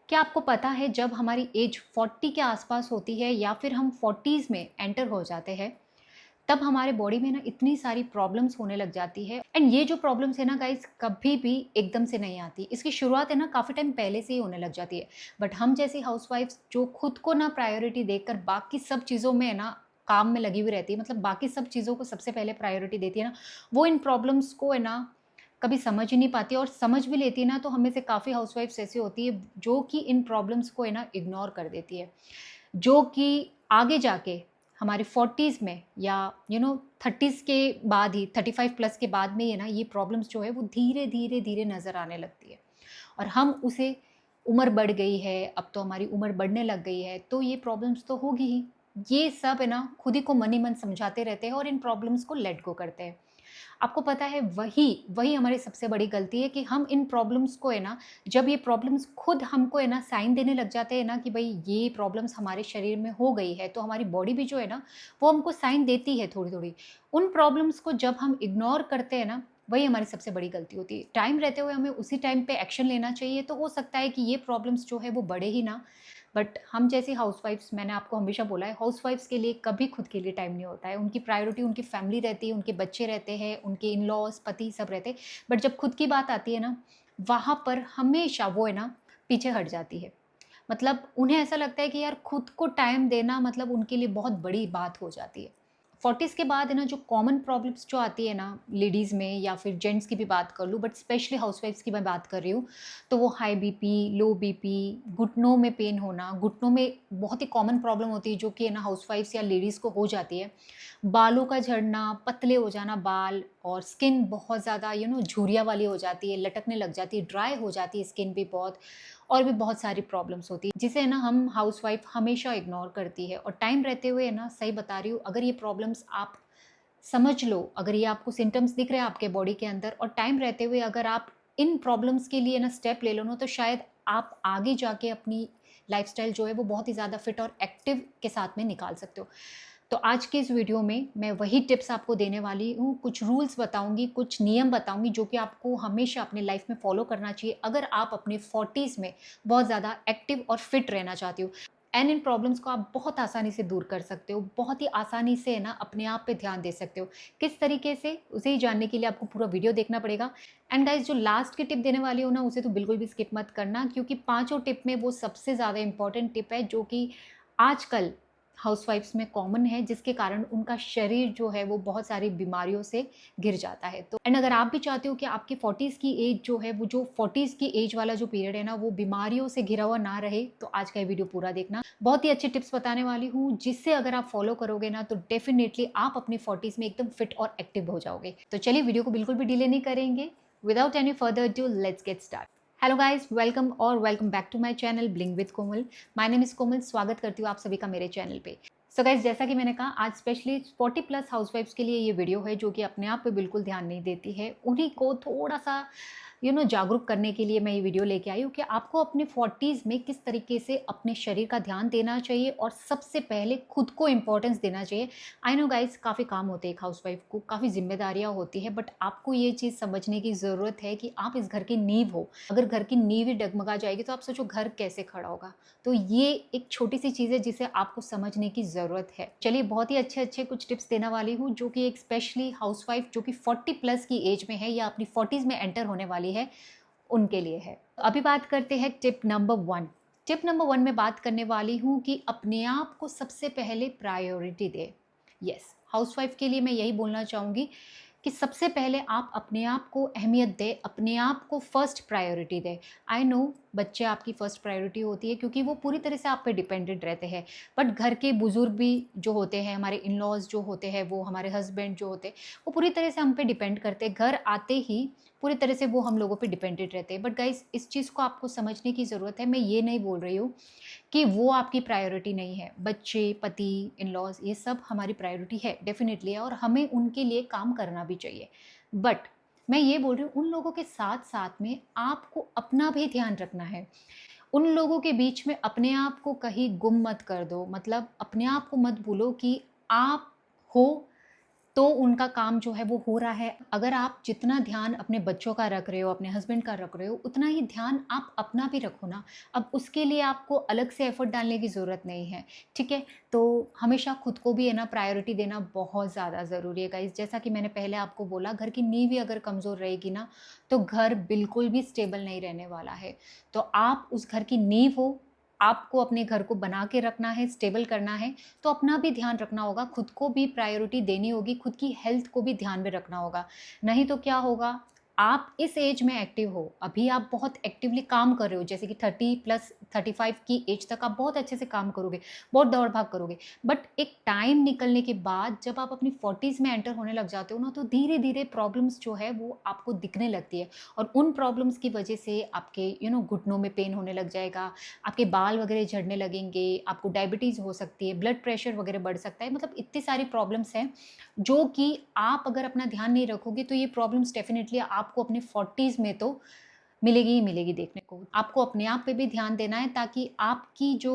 क्या आपको पता है जब हमारी एज 40 के आसपास होती है या फिर हम 40s में एंटर हो जाते हैं, तब हमारे बॉडी में ना इतनी सारी प्रॉब्लम्स होने लग जाती है। एंड ये जो प्रॉब्लम्स है ना गाइस, कभी भी एकदम से नहीं आती। इसकी शुरुआत है ना काफ़ी टाइम पहले से ही होने लग जाती है। बट हम जैसी हाउसवाइफ्स जो खुद को ना प्रायोरिटी देकर बाकी सब चीज़ों में है ना काम में लगी हुई रहती है, मतलब बाकी सब चीज़ों को सबसे पहले प्रायोरिटी देती है ना, वो इन प्रॉब्लम्स को है ना कभी समझ ही नहीं पाती, और समझ भी लेती है ना तो हमें से काफ़ी हाउसवाइफ्स ऐसी होती है जो कि इन प्रॉब्लम्स को है ना इग्नोर कर देती है, जो कि आगे जाके हमारी 40s में या 30s के बाद ही 35 प्लस के बाद में ही है ना ये प्रॉब्लम्स जो है वो धीरे धीरे धीरे नज़र आने लगती है। और हम उसे उम्र बढ़ गई है, अब तो हमारी उम्र बढ़ने लग गई है तो ये प्रॉब्लम्स तो होगी ही। ये सब है ना खुद ही को मन ही मन समझाते रहते हैं और इन प्रॉब्लम्स को लेट गो करते हैं। आपको पता है वही वही हमारी सबसे बड़ी गलती है कि हम इन प्रॉब्लम्स को है ना, जब ये प्रॉब्लम्स खुद हमको है ना साइन देने लग जाते हैं ना कि भाई ये प्रॉब्लम्स हमारे शरीर में हो गई है, तो हमारी बॉडी भी जो है ना वो हमको साइन देती है थोड़ी थोड़ी। उन प्रॉब्लम्स को जब हम इग्नोर करते हैं ना, वही हमारी सबसे बड़ी गलती होती है। टाइम रहते हुए हमें उसी टाइम पे एक्शन लेना चाहिए, तो हो सकता है कि ये प्रॉब्लम्स जो है वो बढ़े ही ना। बट हम जैसी हाउसवाइफ्स, मैंने आपको हमेशा बोला है, हाउसवाइफ्स के लिए कभी खुद के लिए टाइम नहीं होता है। उनकी प्रायोरिटी उनकी फैमिली रहती है, उनके बच्चे रहते हैं, उनके इन लॉज पति सब रहते हैं। बट जब खुद की बात आती है ना, वहाँ पर हमेशा वो है ना पीछे हट जाती है। मतलब उन्हें ऐसा लगता है कि यार खुद को टाइम देना मतलब उनके लिए बहुत बड़ी बात हो जाती है। 40s के बाद है ना जो कॉमन प्रॉब्लम्स जो आती है ना लेडीज़ में, या फिर जेंट्स की भी बात कर लूँ, बट स्पेशली हाउसवाइफ्स की मैं बात कर रही हूँ, तो वो हाई बीपी, लो बीपी, घुटनों में पेन होना, घुटनों में बहुत ही कॉमन प्रॉब्लम होती है जो कि है ना हाउसवाइफ्स या लेडीज़ को हो जाती है। बालों का झड़ना, पतले हो जाना बाल, और स्किन बहुत ज़्यादा झुर्रियाँ वाली हो जाती है, लटकने लग जाती है, ड्राई हो जाती है स्किन भी बहुत, और भी बहुत सारी प्रॉब्लम्स होती है जिसे है ना हम हाउसवाइफ हमेशा इग्नोर करती है। और टाइम रहते हुए है ना, सही बता रही हूँ, अगर ये प्रॉब्लम्स आप समझ लो, अगर ये आपको सिम्टम्स दिख रहे हैं आपके बॉडी के अंदर, और टाइम रहते हुए अगर आप इन प्रॉब्लम्स के लिए ना स्टेप ले लो ना, तो शायद आप आगे जाके अपनी लाइफस्टाइल जो है वो बहुत ही ज़्यादा फिट और एक्टिव के साथ में निकाल सकते हो। तो आज के इस वीडियो में मैं वही टिप्स आपको देने वाली हूँ, कुछ रूल्स बताऊँगी, कुछ नियम बताऊँगी जो कि आपको हमेशा अपने लाइफ में फॉलो करना चाहिए अगर आप अपने 40s में बहुत ज़्यादा एक्टिव और फिट रहना चाहते हो। एंड इन प्रॉब्लम्स को आप बहुत आसानी से दूर कर सकते हो, बहुत ही आसानी से है ना अपने आप पे ध्यान दे सकते हो। किस तरीके से, उसे ही जानने के लिए आपको पूरा वीडियो देखना पड़ेगा। एंड गाइस, जो लास्ट की टिप देने वाली हूँ ना, उसे तो बिल्कुल भी स्किप मत करना, क्योंकि पाँचों टिप में वो सबसे ज़्यादा इंपॉर्टेंट टिप है जो कि आजकल हाउसवाइफ्स में कॉमन है, जिसके कारण उनका शरीर जो है वो बहुत सारी बीमारियों से घिर जाता है। तो एंड अगर आप भी चाहते हो कि आपकी 40s की एज जो है, वो जो 40s की एज वाला जो पीरियड है ना, वो बीमारियों से घिरा हुआ ना रहे, तो आज का ये वीडियो पूरा देखना। बहुत ही अच्छे टिप्स बताने वाली हूँ जिससे अगर आप फॉलो करोगे ना, तो डेफिनेटली आप अपनी 40s में एकदम फिट और एक्टिव हो जाओगे। तो चलिए, वीडियो को बिल्कुल भी डिले नहीं करेंगे। Without any further do, let's get start. Hello guys, welcome और welcome back to my channel bling with Komal. My name is Komal. स्वागत करती हूँ आप सभी का मेरे चैनल पे। सो गाइस, जैसा कि मैंने कहा, आज स्पेशली 40 प्लस हाउसवाइफ्स के लिए ये वीडियो है जो कि अपने आप पे बिल्कुल ध्यान नहीं देती है। उन्हीं को थोड़ा सा जागरूक करने के लिए मैं ये वीडियो लेके आई हूँ कि आपको अपने 40s में किस तरीके से अपने शरीर का ध्यान देना चाहिए, और सबसे पहले खुद को इम्पोर्टेंस देना चाहिए। आई नो गाइस, काफ़ी काम होते हैं एक हाउसवाइफ को, काफ़ी जिम्मेदारियाँ होती है, बट आपको ये चीज़ समझने की ज़रूरत है कि आप इस घर की नींव हो। अगर घर की नींव ही डगमगा जाएगी तो आप सोचो घर कैसे खड़ा होगा। तो ये एक छोटी सी चीज़ है जिसे आपको समझने की ज़रूरत है। चलिए, बहुत ही अच्छे अच्छे कुछ टिप्स देने वाली हूँ जो कि एक स्पेशली हाउसवाइफ जो कि 40 प्लस की एज में है या अपनी 40s में एंटर होने वाली है, उनके लिए है। अभी बात करते हैं टिप नंबर 1। टिप नंबर 1 में बात करने वाली हूँ कि अपने आप को सबसे पहले प्रायोरिटी दे। यस, हाउसवाइफ के लिए मैं यही बोलना चाहूँगी कि सबसे पहले आप अपने आप को अहमियत दें, अपने आप को फर्स्ट प्रायोरिटी दें। आई नो बच्चे आपकी फ़र्स्ट प्रायोरिटी होती है क्योंकि वो पूरी तरह से आप पे डिपेंडेंट रहते हैं। बट घर के बुज़ुर्ग भी जो होते हैं, हमारे इन-लॉज़ जो होते हैं, वो हमारे हस्बैंड जो होते हैं, वो पूरी तरह से हम पे डिपेंड करते हैं। घर आते ही पूरी तरह से वो हम लोगों पे डिपेंडेंट रहते हैं। बट गाइज़, इस चीज़ को आपको समझने की ज़रूरत है। मैं ये नहीं बोल रही हूँ कि वो आपकी प्रायोरिटी नहीं है। बच्चे, पति, इन-लॉज़, ये सब हमारी प्रायोरिटी है, डेफ़िनिटली है, और हमें उनके लिए काम करना भी चाहिए। बट मैं ये बोल रही हूँ, उन लोगों के साथ-साथ में आपको अपना भी ध्यान रखना है। उन लोगों के बीच में अपने आप को कहीं गुम मत कर दो। मतलब अपने आप को मत भूलो कि आप हो, तो उनका काम जो है वो हो रहा है। अगर आप जितना ध्यान अपने बच्चों का रख रहे हो, अपने हस्बैंड का रख रहे हो, उतना ही ध्यान आप अपना भी रखो ना। अब उसके लिए आपको अलग से एफर्ट डालने की ज़रूरत नहीं है, ठीक है? तो हमेशा खुद को भी है ना प्रायोरिटी देना बहुत ज़्यादा ज़रूरी है गाइज़। जैसा कि मैंने पहले आपको बोला, घर की नींव ही अगर कमज़ोर रहेगी ना, तो घर बिल्कुल भी स्टेबल नहीं रहने वाला है। तो आप उस घर की नींव हो, आपको अपने घर को बना के रखना है, स्टेबल करना है, तो अपना भी ध्यान रखना होगा, खुद को भी प्रायोरिटी देनी होगी, खुद की हेल्थ को भी ध्यान में रखना होगा। नहीं तो क्या होगा, आप इस एज में एक्टिव हो, अभी आप बहुत एक्टिवली काम कर रहे हो, जैसे कि 30 प्लस 35 की एज तक आप बहुत अच्छे से काम करोगे, बहुत दौड़-भाग करोगे। बट एक टाइम निकलने के बाद जब आप अपनी 40s में एंटर होने लग जाते हो ना, तो धीरे-धीरे प्रॉब्लम्स जो है वो आपको दिखने लगती है और उन प्रॉब्लम्स की वजह से आपके घुटनों में पेन होने लग जाएगा, आपके बाल वगैरह झड़ने लगेंगे, आपको डायबिटीज़ हो सकती है, ब्लड प्रेशर वगैरह बढ़ सकता है। मतलब इतनी सारी प्रॉब्लम्स हैं, जो कि आप अगर अपना ध्यान नहीं रखोगे तो ये प्रॉब्लम्स डेफ़िनेटली आपको अपने 40s में तो मिलेगी ही मिलेगी देखने को। आपको अपने आप पे भी ध्यान देना है ताकि आपकी जो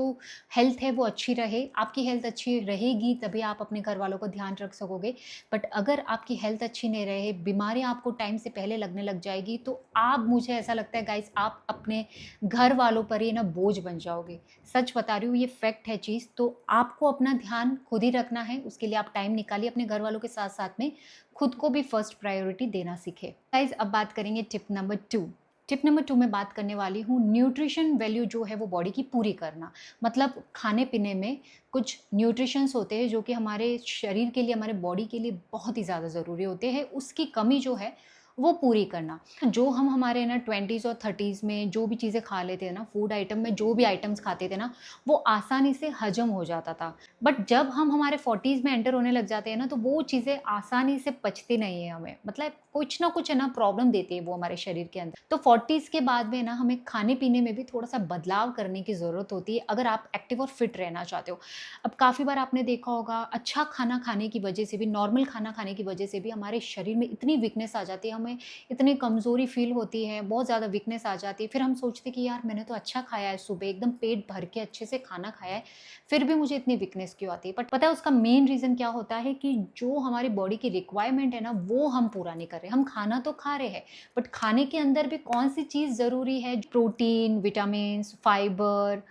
हेल्थ है वो अच्छी रहे। आपकी हेल्थ अच्छी रहेगी तभी आप अपने घरवालों का ध्यान रख सकोगे। बट अगर आपकी हेल्थ अच्छी नहीं रहे, बीमारियाँ आपको टाइम से पहले लगने लग जाएगी, तो आप, मुझे ऐसा लगता है गाइज़, आप अपने घर वालों पर ही ना बोझ बन जाओगे। सच बता रही हूँ, ये फैक्ट है चीज़। तो आपको अपना ध्यान खुद ही रखना है, उसके लिए आप टाइम निकालिए अपने घरवालों के साथ-साथ में खुद को भी फर्स्ट प्रायोरिटी देना सीखें। गाइज़ अब बात करेंगे टिप नंबर 2। टिप नंबर 2 मैं बात करने वाली हूँ न्यूट्रिशन वैल्यू जो है वो बॉडी की पूरी करना। मतलब खाने-पीने में कुछ न्यूट्रिशंस होते हैं जो कि हमारे शरीर के लिए, हमारे बॉडी के लिए बहुत ही ज़्यादा ज़रूरी होते हैं, उसकी कमी जो है वो पूरी करना। जो हम हमारे ना 20s और 30s में जो भी चीज़ें खा लेते हैं ना, फूड आइटम में जो भी आइटम्स खाते थे ना, वो आसानी से हज़म हो जाता था। बट जब हम हमारे 40s में एंटर होने लग जाते हैं ना, तो वो चीज़ें आसानी से पचती नहीं है हमें। मतलब कुछ ना कुछ है ना प्रॉब्लम देती है वो हमारे शरीर के अंदर। तो 40s के बाद में ना हमें खाने-पीने में भी थोड़ा-सा बदलाव करने की ज़रूरत होती है, अगर आप एक्टिव और फिट रहना चाहते हो। अब काफ़ी बार आपने देखा होगा, अच्छा खाना खाने की वजह से भी, नॉर्मल खाना खाने की वजह से भी हमारे शरीर में इतनी वीकनेस आ जाती है, हमें इतनी कमज़ोरी फ़ील होती है, बहुत ज़्यादा वीकनेस आ जाती है। फिर हम सोचते हैं कि यार मैंने तो अच्छा खाया है सुबह, एकदम पेट भर के अच्छे से खाना खाया है, फिर भी मुझे इतनी वीकनेस क्यों आती है? बट पता है उसका मेन रीज़न क्या होता है कि जो हमारी बॉडी की रिक्वायरमेंट है ना, वो हम पूरा नहीं कर रहे। हम खाना तो खा रहे हैं, बट खाने के अंदर भी कौन-सी चीज़ ज़रूरी है, प्रोटीन, विटामिन्स, फाइबर,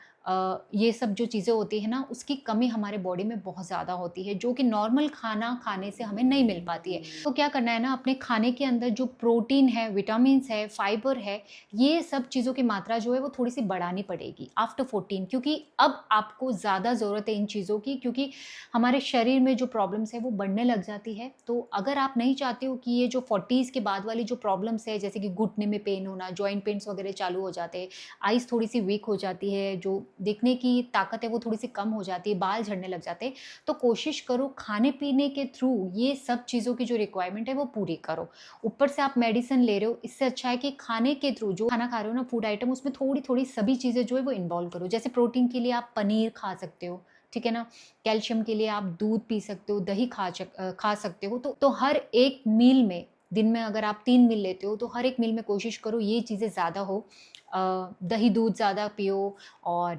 ये सब जो चीज़ें होती है ना, उसकी कमी हमारे बॉडी में बहुत ज़्यादा होती है, जो कि नॉर्मल खाना खाने से हमें नहीं मिल पाती है। तो क्या करना है ना, अपने खाने के अंदर जो प्रोटीन है, विटामिन्स है, फाइबर है, ये सब चीज़ों की मात्रा जो है वो थोड़ी-सी बढ़ानी पड़ेगी आफ्टर 14, क्योंकि अब आपको ज़्यादा ज़रूरत है इन चीज़ों की, क्योंकि हमारे शरीर में जो प्रॉब्लम्स है वो बढ़ने लग जाती है। तो अगर आप नहीं चाहते हो कि ये जो 40s के बाद वाली जो प्रॉब्लम्स है, जैसे कि घुटने में पेन होना, जॉइंट पेन्स वगैरह चालू हो जाते हैं, आईज़ थोड़ी-सी वीक हो जाती है, जो देखने की ताकत है वो थोड़ी-सी कम हो जाती है, बाल झड़ने लग जाते हैं, तो कोशिश करो खाने-पीने के थ्रू ये सब चीज़ों की जो रिक्वायरमेंट है वो पूरी करो। ऊपर से आप मेडिसिन ले रहे हो, इससे अच्छा है कि खाने के थ्रू जो खाना खा रहे हो ना, फूड आइटम, उसमें थोड़ी-थोड़ी सभी चीज़ें जो है वो इन्वॉल्व करो। जैसे प्रोटीन के लिए आप पनीर खा सकते हो, ठीक है ना? कैल्शियम के लिए आप दूध पी सकते हो, दही खा सकते हो। तो हर एक मील में, दिन में अगर आप 3 मील लेते हो, तो हर एक मील में कोशिश करो ये चीज़ें ज़्यादा हो। दही दूध ज़्यादा पियो, और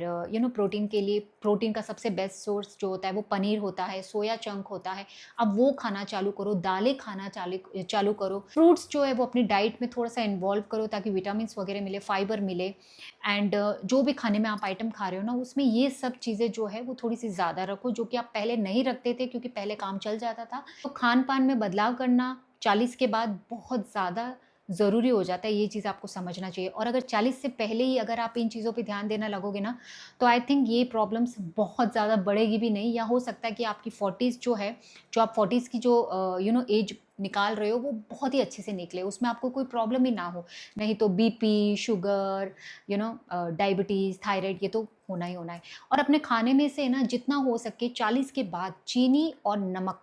प्रोटीन के लिए, प्रोटीन का सबसे बेस्ट सोर्स जो होता है वो पनीर होता है, सोया चंक होता है। अब वो खाना चालू करो, दालें खाना चालू चालू करो। फ्रूट्स जो है वो अपनी डाइट में थोड़ा-सा इन्वॉल्व करो ताकि विटामिन्स वगैरह मिले, फाइबर मिले। एंड जो भी खाने में आप आइटम खा रहे हो ना, उसमें ये सब चीज़ें जो है वो थोड़ी-सी ज़्यादा रखो, जो कि आप पहले नहीं रखते थे क्योंकि पहले काम चल जाता था। तो खान-पान में बदलाव करना 40 के बाद बहुत ज़्यादा ज़रूरी हो जाता है, ये चीज़ आपको समझना चाहिए। और अगर 40 से पहले ही अगर आप इन चीज़ों पे ध्यान देना लगोगे ना, तो आई थिंक ये प्रॉब्लम्स बहुत ज़्यादा बढ़ेगी भी नहीं, या हो सकता है कि आपकी 40s जो है, जो आप 40s की जो एज निकाल रहे हो, वो बहुत ही अच्छे से निकले, उसमें आपको कोई प्रॉब्लम ही ना हो। नहीं तो बीपी, शुगर, डायबिटीज़, थायराइड, ये तो होना ही होना है। और अपने खाने में से ना जितना हो सके 40 के बाद चीनी और नमक,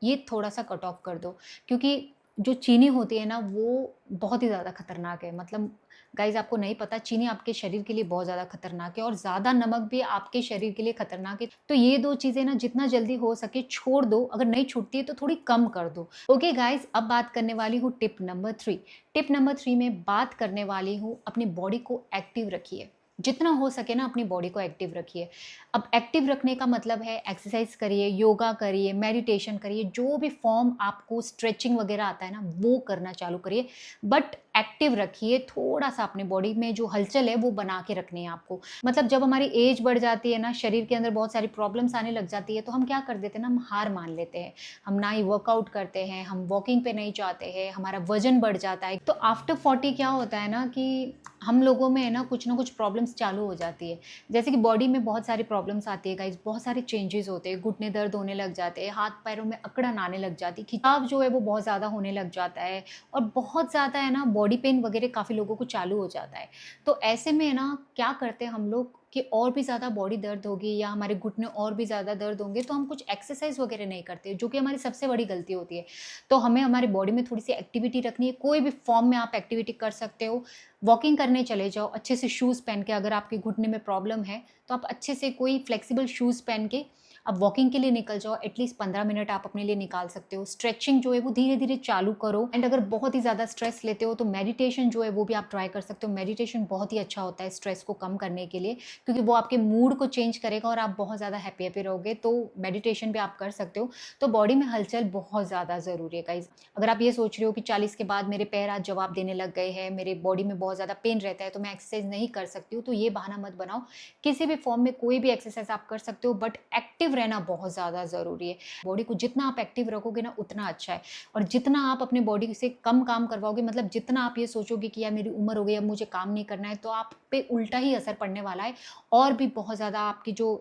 ये थोड़ा-सा कट ऑफ कर दो, क्योंकि जो चीनी होती है ना वो बहुत ही ज़्यादा खतरनाक है। मतलब गाइज़ आपको नहीं पता, चीनी आपके शरीर के लिए बहुत ज़्यादा खतरनाक है, और ज़्यादा नमक भी आपके शरीर के लिए खतरनाक है। तो ये 2 चीज़ें ना जितना जल्दी हो सके छोड़ दो, अगर नहीं छूटती है तो थोड़ी कम कर दो। ओके गाइज़, अब बात करने वाली हूँ टिप नंबर 3। टिप नंबर 3 में बात करने वाली हूँ, अपनी बॉडी को एक्टिव रखिए। जितना हो सके ना अपनी बॉडी को एक्टिव रखिए। अब एक्टिव रखने का मतलब है एक्सरसाइज करिए, योगा करिए, मेडिटेशन करिए, जो भी फॉर्म आपको स्ट्रेचिंग वगैरह आता है ना वो करना चालू करिए, बट एक्टिव रखिए। थोड़ा सा अपने बॉडी में जो हलचल है वो बना के रखनी है आपको। मतलब जब हमारी एज बढ़ जाती है ना, शरीर के अंदर बहुत सारी प्रॉब्लम्स आने लग जाती है, तो हम क्या कर देते हैं ना, हम हार मान लेते हैं, हम ना ही वर्कआउट करते हैं, हम वॉकिंग पे नहीं जाते हैं, हमारा वजन बढ़ जाता है। तो आफ्टर 40 क्या होता है ना कि हम लोगों में है ना कुछ प्रॉब्लम्स चालू हो जाती है। जैसे कि बॉडी में बहुत सारी प्रॉब्लम्स आती है गाइस, बहुत सारे चेंजेस होते हैं, घुटने दर्द होने लग जाते हैं, हाथ पैरों में अकड़न आने लग जाती है, खिंचाव जो है वो बहुत ज़्यादा होने लग जाता है, और बहुत ज़्यादा है ना बॉडी पेन वगैरह काफ़ी लोगों को चालू हो जाता है। तो ऐसे में ना क्या करते हैं हम लोग कि और भी ज़्यादा बॉडी दर्द होगी या हमारे घुटने और भी ज़्यादा दर्द होंगे, तो हम कुछ एक्सरसाइज वगैरह नहीं करते, जो कि हमारी सबसे बड़ी गलती होती है। तो हमें हमारी बॉडी में थोड़ी सी एक्टिविटी रखनी है, कोई भी फॉर्म में आप एक्टिविटी कर सकते हो। वॉकिंग करने चले जाओ अच्छे से शूज़ पहन के, अगर आपके घुटने में प्रॉब्लम है तो आप अच्छे से कोई फ्लेक्सिबल शूज़ पहन के अब वॉकिंग के लिए निकल जाओ। एटलीस्ट 15 मिनट आप अपने लिए निकाल सकते हो। स्ट्रेचिंग जो है वो धीरे धीरे चालू करो। एंड अगर बहुत ही ज़्यादा स्ट्रेस लेते हो तो मेडिटेशन जो है वो भी आप ट्राई कर सकते हो। मेडिटेशन बहुत ही अच्छा होता है स्ट्रेस को कम करने के लिए, क्योंकि वो आपके मूड को चेंज करेगा और आप बहुत ज़्यादा हैप्पी हैप्पी रहोगे। तो मेडिटेशन भी आप कर सकते हो। तो बॉडी में हलचल बहुत ज़्यादा ज़रूरी है गाइज। अगर आप ये सोच रहे हो कि 40 के बाद मेरे पैर आज जवाब देने लग गए हैं, मेरे बॉडी में बहुत ज़्यादा पेन रहता है तो मैं एक्सरसाइज नहीं कर सकती हूँ, तो ये बहाना मत बनाओ। किसी भी फॉर्म में कोई भी एक्सरसाइज आप कर सकते हो, बट एक्टिव रहना बहुत ज़्यादा ज़रूरी है। बॉडी को जितना आप एक्टिव रखोगे ना उतना अच्छा है। और जितना आप अपनी बॉडी से कम काम करवाओगे, मतलब जितना आप ये सोचोगे कि यार मेरी उम्र हो गई अब मुझे काम नहीं करना है, तो आप पे उल्टा ही असर पड़ने वाला है। और भी बहुत ज़्यादा आपकी जो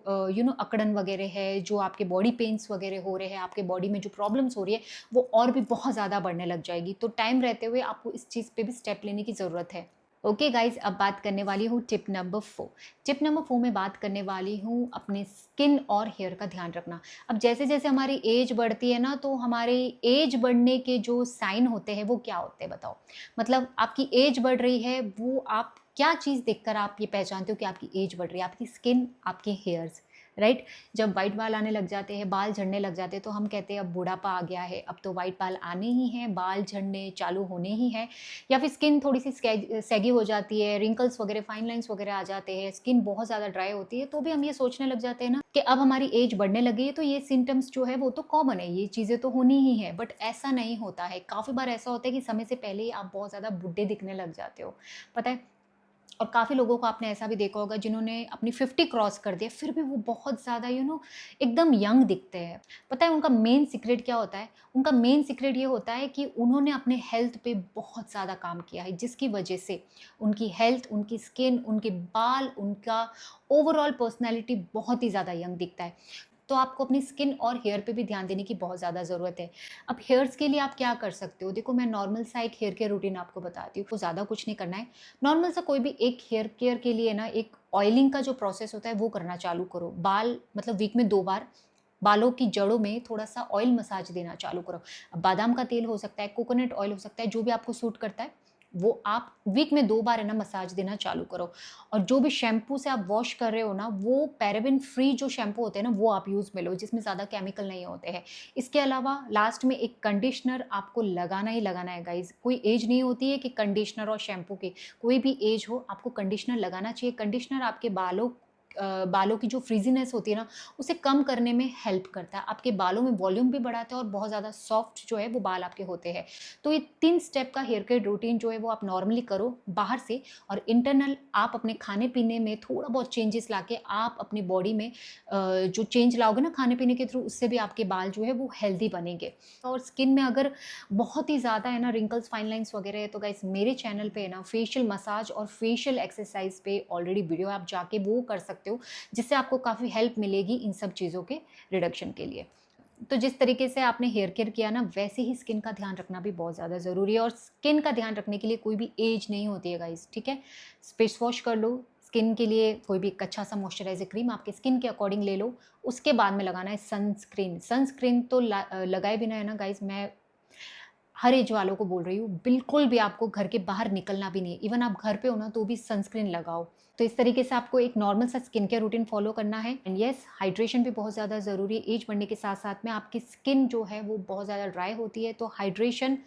अकड़न वगैरह है, जो आपके बॉडी पेन्स वगैरह हो रहे हैं, आपके बॉडी में जो प्रॉब्लम्स हो रही है वो और भी बहुत ज़्यादा बढ़ने लग जाएगी। तो टाइम रहते हुए आपको इस चीज़ पे भी स्टेप लेने की ज़रूरत है। ओके गाइज, अब बात करने वाली हूँ टिप नंबर 4। टिप नंबर 4 में बात करने वाली हूँ अपने स्किन और हेयर का ध्यान रखना। अब जैसे जैसे हमारी एज बढ़ती है ना, तो हमारे एज बढ़ने के जो साइन होते हैं वो क्या होते हैं बताओ। मतलब आपकी एज बढ़ रही है, वो आप क्या चीज़ देखकर आप ये पहचानते हो कि आपकी एज बढ़ रही है? आपकी स्किन, आपके हेयर्स, राइट। जब वाइट बाल आने लग जाते हैं, बाल झड़ने लग जाते हैं, तो हम कहते हैं अब बुढ़ापा आ गया है, अब तो वाइट बाल आने ही हैं, बाल झड़ने चालू होने ही हैं। या फिर स्किन थोड़ी सी सैगी हो जाती है, रिंकल्स वगैरह, फाइन लाइंस वगैरह आ जाते हैं, स्किन बहुत ज़्यादा ड्राई होती है, तो भी हम ये सोचने लग जाते हैं ना कि अब हमारी एज बढ़ने लगी है, तो ये सिम्टम्स जो है वो तो कॉमन है, ये चीज़ें तो होनी ही है। बट ऐसा नहीं होता है। काफ़ी बार ऐसा होता है कि समय से पहले ही आप बहुत ज़्यादा बुढ़े दिखने लग जाते हो, पता है। और काफ़ी लोगों को आपने ऐसा भी देखा होगा जिन्होंने अपनी 50 क्रॉस कर दिया, फिर भी वो बहुत ज़्यादा एकदम यंग दिखते हैं। पता है उनका मेन सीक्रेट क्या होता है? उनका मेन सीक्रेट ये होता है कि उन्होंने अपने हेल्थ पे बहुत ज़्यादा काम किया है, जिसकी वजह से उनकी हेल्थ, उनकी स्किन, उनके बाल, उनका ओवरऑल पर्सनैलिटी बहुत ही ज़्यादा यंग दिखता है। तो आपको अपनी स्किन और हेयर पे भी ध्यान देने की बहुत ज़्यादा ज़रूरत है। अब हेयर्स के लिए आप क्या कर सकते हो? देखो, मैं नॉर्मल सा एक हेयर केयर रूटीन आपको बताती हूँ। तो ज़्यादा कुछ नहीं करना है। नॉर्मल सा कोई भी एक हेयर केयर के लिए ना एक ऑयलिंग का जो प्रोसेस होता है वो करना चालू करो। बाल मतलब वीक में 2 बार बालों की जड़ों में थोड़ा-सा ऑयल मसाज देना चालू करो। अब बादाम का तेल हो सकता है, कोकोनट ऑयल हो सकता है, जो भी आपको सूट करता है, वो आप वीक में 2 बार है ना मसाज देना चालू करो। और जो भी शैम्पू से आप वॉश कर रहे हो ना, वो पैराबेन फ्री जो शैम्पू होते हैं ना, वो आप यूज़ में लो, जिसमें ज़्यादा केमिकल नहीं होते हैं। इसके अलावा लास्ट में एक कंडीशनर आपको लगाना ही लगाना है गाइज़। कोई एज नहीं होती है कि कंडीशनर और शैम्पू की, कोई भी एज हो, आपको कंडीशनर लगाना चाहिए। कंडीशनर आपके बालों की जो फ्रीज़ीनेस होती है ना, उसे कम करने में हेल्प करता है। आपके बालों में वॉल्यूम भी बढ़ाता है और बहुत ज़्यादा सॉफ्ट जो है वो बाल आपके होते हैं। तो ये 3 स्टेप का हेयर केयर रूटीन जो है वो आप नॉर्मली करो बाहर से, और इंटरनल आप अपने खाने-पीने में थोड़ा बहुत चेंजेस लाके आप अपनी बॉडी में जो चेंज लाओगे ना खाने-पीने के थ्रू, उससे भी आपके बाल जो है वो हेल्दी बनेंगे। और स्किन में अगर बहुत ही ज़्यादा है ना रिंकल्स, फाइन लाइन्स वगैरह है, तो गाइस मेरे चैनल पे है ना फेशियल मसाज और फेशियल एक्सरसाइज पे ऑलरेडी वीडियो है, आप जाके वो कर सकते हो, जिससे आपको काफ़ी हेल्प मिलेगी इन सब चीज़ों के रिडक्शन के लिए। तो जिस तरीके से आपने हेयर केयर किया ना, वैसे ही स्किन का ध्यान रखना भी बहुत ज़्यादा ज़रूरी है। और स्किन का ध्यान रखने के लिए कोई भी एज नहीं होती है गाइस, ठीक है। फेस वॉश कर लो, स्किन के लिए कोई भी एक अच्छा सा मॉइस्चराइजर क्रीम आपके स्किन के अकॉर्डिंग ले लो। उसके बाद में लगाना है सनस्क्रीन। सनस्क्रीन तो लगाए बिना है ना गाइस, मैं हर एज वालों को बोल रही हूँ, बिल्कुल भी आपको घर के बाहर निकलना भी नहीं है। इवन आप घर पे हो ना तो भी सनस्क्रीन लगाओ। तो इस तरीके से आपको एक नॉर्मल सा स्किन केयर रूटीन फॉलो करना है। एंड येस, हाइड्रेशन भी बहुत ज़्यादा ज़रूरी है। एज बढ़ने के साथ साथ में आपकी स्किन जो है वो बहुत ज़्यादा ड्राई होती है, तो हाइड्रेशन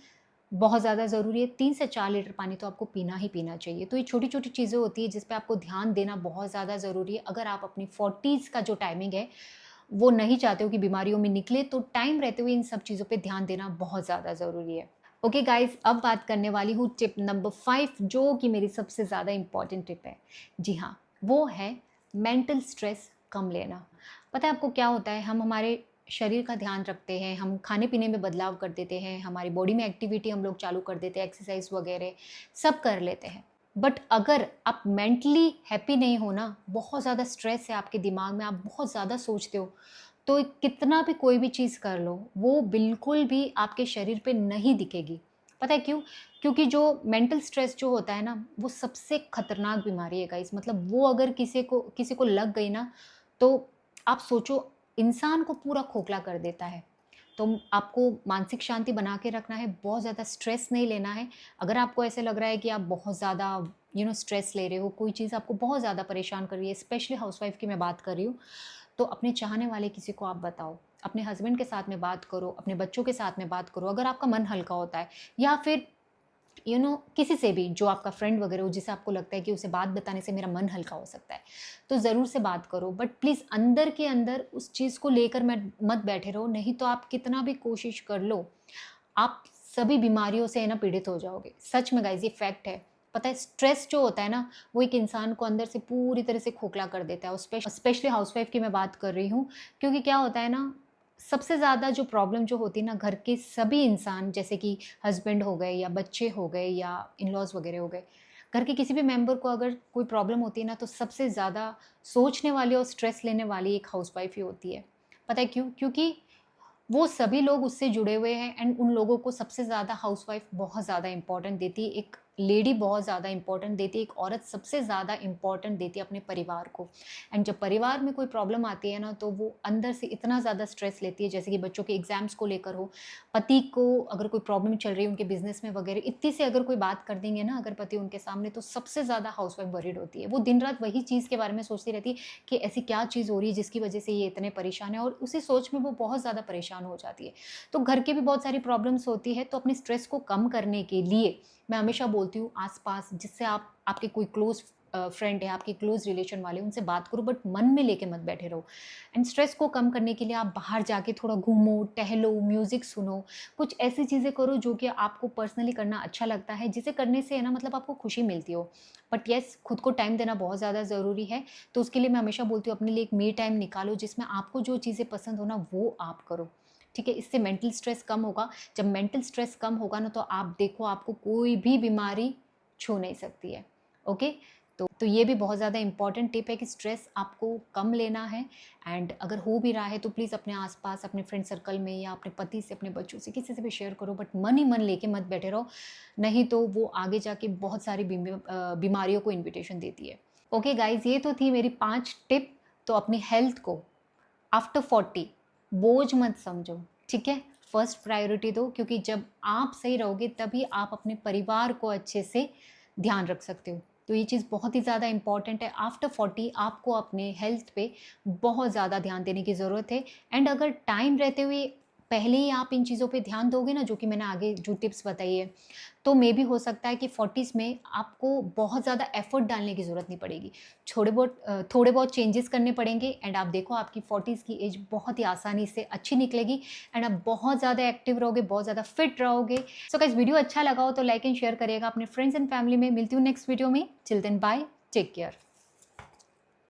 बहुत ज़्यादा ज़रूरी है। 3 से 4 लीटर पानी तो आपको पीना ही पीना चाहिए। तो ये छोटी-छोटी चीज़ें होती हैं जिस पे आपको ध्यान देना बहुत ज़्यादा ज़रूरी है। अगर आप अपनी 40s का जो टाइमिंग है, वो नहीं चाहते हो कि बीमारियों में निकले, तो टाइम रहते हुए इन सब चीज़ों पे ध्यान देना बहुत ज़्यादा ज़रूरी है। ओके गाइज़, अब बात करने वाली हूँ टिप नंबर 5, जो कि मेरी सबसे ज़्यादा इम्पोर्टेंट टिप है। जी हाँ, वो है मेंटल स्ट्रेस कम लेना। पता है आपको क्या होता है, हम हमारे शरीर का ध्यान रखते हैं, हम खाने-पीने में बदलाव कर देते हैं, हमारी बॉडी में एक्टिविटी हम लोग चालू कर देते हैं, एक्सरसाइज़ वगैरह सब कर लेते हैं। बट अगर आप मेंटली हैप्पी नहीं हो ना, बहुत ज़्यादा स्ट्रेस है आपके दिमाग में, आप बहुत ज़्यादा सोचते हो, तो कितना भी कोई भी चीज़ कर लो, वो बिल्कुल भी आपके शरीर पे नहीं दिखेगी। पता है क्यों? क्योंकि जो मेंटल स्ट्रेस जो होता है ना, वो सबसे खतरनाक बीमारी है गाइस। मतलब वो अगर किसी को लग गई ना, तो आप सोचो, इंसान को पूरा खोखला कर देता है। तो आपको मानसिक शांति बना के रखना है, बहुत ज़्यादा स्ट्रेस नहीं लेना है। अगर आपको ऐसे लग रहा है कि आप बहुत ज़्यादा स्ट्रेस ले रहे हो, कोई चीज़ आपको बहुत ज़्यादा परेशान कर रही है, स्पेशली हाउसवाइफ़ की मैं बात कर रही हूँ, तो अपने चाहने वाले किसी को आप बताओ। अपने हस्बैंड के साथ में बात करो, अपने बच्चों के साथ में बात करो, अगर आपका मन हल्का होता है, या फिर किसी से भी जो आपका फ्रेंड वगैरह हो, जिसे आपको लगता है कि उसे बात बताने से मेरा मन हल्का हो सकता है, तो ज़रूर से बात करो। बट प्लीज़ अंदर के अंदर उस चीज़ को लेकर मत बैठे रहो, नहीं तो आप कितना भी कोशिश कर लो, आप सभी बीमारियों से है ना पीड़ित हो जाओगे। सच में गाइज़, ये फैक्ट है। पता है, स्ट्रेस जो होता है ना, वो एक इंसान को अंदर से पूरी तरह से खोखला कर देता है, और स्पेशली हाउसवाइफ़ की मैं बात कर रही हूँ। क्योंकि क्या होता है ना, सबसे ज़्यादा जो प्रॉब्लम जो होती है ना, घर के सभी इंसान, जैसे कि हस्बैंड हो गए या बच्चे हो गए या इन-लॉज़ वगैरह हो गए, घर के किसी भी मेंबर को अगर कोई प्रॉब्लम होती है ना, तो सबसे ज़्यादा सोचने वाली और स्ट्रेस लेने वाली एक हाउसवाइफ़ ही होती है। पता है क्यों? क्योंकि वो सभी लोग उससे जुड़े हुए हैं, एंड उन लोगों को सबसे ज़्यादा हाउसवाइफ बहुत ज़्यादा इम्पोर्टेंट देती है, एक लेडी बहुत ज़्यादा इम्पोर्टेंट देती है, एक औरत सबसे ज़्यादा इम्पोर्टेंट देती है अपने परिवार को। एंड जब परिवार में कोई प्रॉब्लम आती है ना, तो वो अंदर से इतना ज़्यादा स्ट्रेस लेती है, जैसे कि बच्चों के एग्जाम्स को लेकर हो, पति को अगर कोई प्रॉब्लम चल रही है उनके बिजनेस में वगैरह, इतनी से अगर कोई बात कर देंगे ना अगर पति उनके सामने, तो सबसे ज़्यादा हाउसवाइफ वरीड होती है। वो दिन रात वही चीज़ के बारे में सोचती रहती है कि ऐसी क्या चीज़ हो रही है जिसकी वजह से ये इतने परेशान है, और उसी सोच में वो बहुत ज़्यादा परेशान हो जाती है। तो घर की भी बहुत सारी प्रॉब्लम्स होती है, तो अपने स्ट्रेस को कम करने के लिए मैं हमेशा बोलती हूँ, आस-पास जिससे आपके कोई क्लोज़ फ्रेंड है, आपके क्लोज़ रिलेशन वाले, उनसे बात करो, बट मन में लेके मत बैठे रहो। एंड स्ट्रेस को कम करने के लिए आप बाहर जाके थोड़ा घूमो, टहलो, म्यूज़िक सुनो, कुछ ऐसी चीज़ें करो जो कि आपको पर्सनली करना अच्छा लगता है, जिसे करने से है ना, मतलब आपको खुशी मिलती हो। बट येस, खुद को टाइम देना बहुत ज़्यादा ज़रूरी है, तो उसके लिए मैं हमेशा बोलती हूँ, अपने लिए एक मी टाइम निकालो, जिसमें आपको जो चीज़ें पसंद हो ना, वो आप करो। ठीक है? इससे मेंटल स्ट्रेस कम होगा। जब मेंटल स्ट्रेस कम होगा ना, तो आप देखो, आपको कोई भी बीमारी छू नहीं सकती है। ओके? तो ये भी बहुत ज़्यादा इंपॉर्टेंट टिप है कि स्ट्रेस आपको कम लेना है, एंड अगर हो भी रहा है तो प्लीज़ अपने आस-पास, अपने फ्रेंड सर्कल में या अपने पति से, अपने बच्चों से, किसी से भी शेयर करो, बट मन ही मन लेके मत बैठे रहो, नहीं तो वो आगे जाके बहुत सारी बीमारियों को इन्विटेशन देती है। ओके गाइज़, ये तो थी मेरी 5 टिप। तो अपनी हेल्थ को आफ्टर 40 बोझ मत समझो, ठीक है? फर्स्ट प्रायोरिटी दो, क्योंकि जब आप सही रहोगे तभी आप अपने परिवार को अच्छे से ध्यान रख सकते हो। तो ये चीज़ बहुत ही ज़्यादा इम्पॉर्टेंट है। आफ्टर 40 आपको अपने हेल्थ पे बहुत ज़्यादा ध्यान देने की ज़रूरत है, एंड अगर टाइम रहते हुए पहले ही आप इन चीज़ों पे ध्यान दोगे ना, जो कि मैंने आगे जो टिप्स बताई है, तो मे भी हो सकता है कि 40s में आपको बहुत ज़्यादा एफर्ट डालने की ज़रूरत नहीं पड़ेगी। थोड़े बहुत चेंजेस करने पड़ेंगे, एंड आप देखो, आपकी 40s की एज बहुत ही आसानी से अच्छी निकलेगी, एंड आप बहुत ज़्यादा एक्टिव रहोगे, बहुत ज़्यादा फिट रहोगे। सो गाइस, वीडियो अच्छा लगा हो तो लाइक एंड शेयर करिएगा अपने फ्रेंड्स एंड फैमिली में। मिलती हूँ नेक्स्ट वीडियो में। Till then bye, take care.